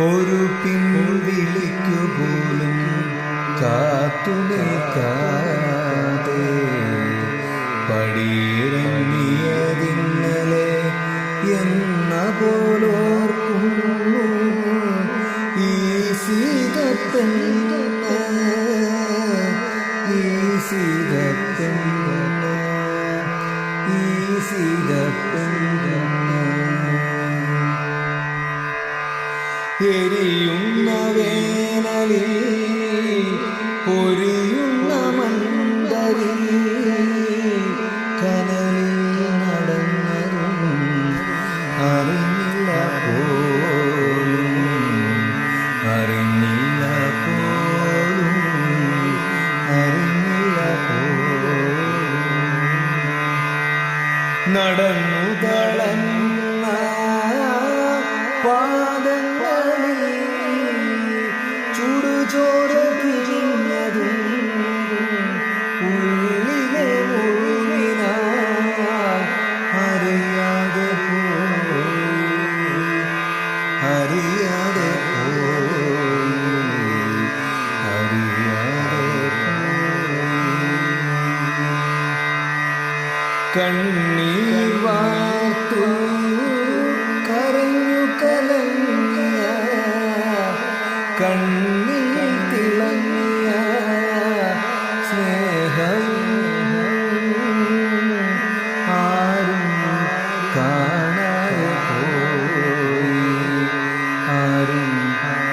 ഒരു പിൻവിളിക്കുപോലും കാത്തുനിൽക്കാതെ പടിയിറങ്ങിയതിന്നലെ എന്ന പോലോർക്കുന്നു ഈ സീതപ്പെണ്ണ് ഈ സീതപ്പെണ്ണ് ഈ സീതപ്പെണ്ണ് എരിയുന്ന വേനലിൽ പൊരിയുന്ന മന്ദരിൽ കനലിൽ നടന്നതും അറിഞ്ഞില്ല പോലും അറിഞ്ഞില്ല പോലും അറിഞ്ഞില്ല പോലും നടന്നു തളർന്ന പാദങ്ങളിൽ ചുടുചോര തിരിഞ്ഞതും ഉള്ളിലെ മുഴുവിനാൽ അറിയാതെ പോയി അറിയാതെ പോയി അറിയാതെ പോയി കണ്ണീർ വാർത്തു കരഞ്ഞു കലങ്ങിയ കണ്ണിൽ തിളങ്ങിയ സ്നേഹം ആരും കാണാതെ പോയി ആരും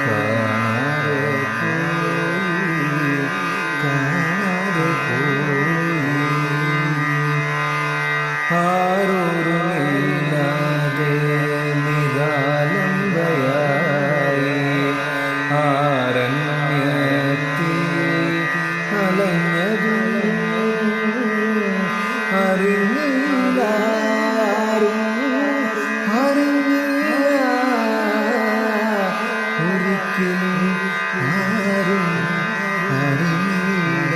കാണാതെ പോയി കാണാതെ പോയി ആരോരുമില്ലാതെ നിരാലംബയായി ആരണ്യത്തിൽ അലഞ്ഞതും അറിഞ്ഞില്ല അറിഞ്ഞില്ല ഒരിക്കലും ആരും അറിഞ്ഞില്ല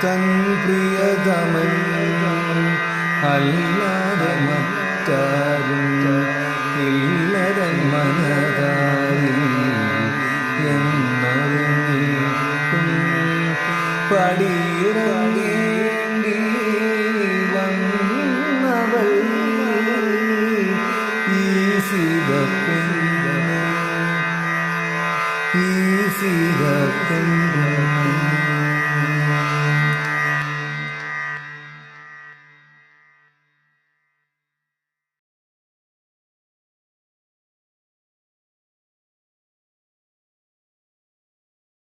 തൻ പ്രിയതമൻ അല്ലാതെ മറ്റാരും ഇല്ലതൻ മനതാരിൽ എന്നറിഞ്ഞിട്ടും പടിയിറങ്ങേണ്ടി വന്നവൾ ഈ സീതപ്പെണ്ണ് ഈ സീതപ്പെണ്ണ്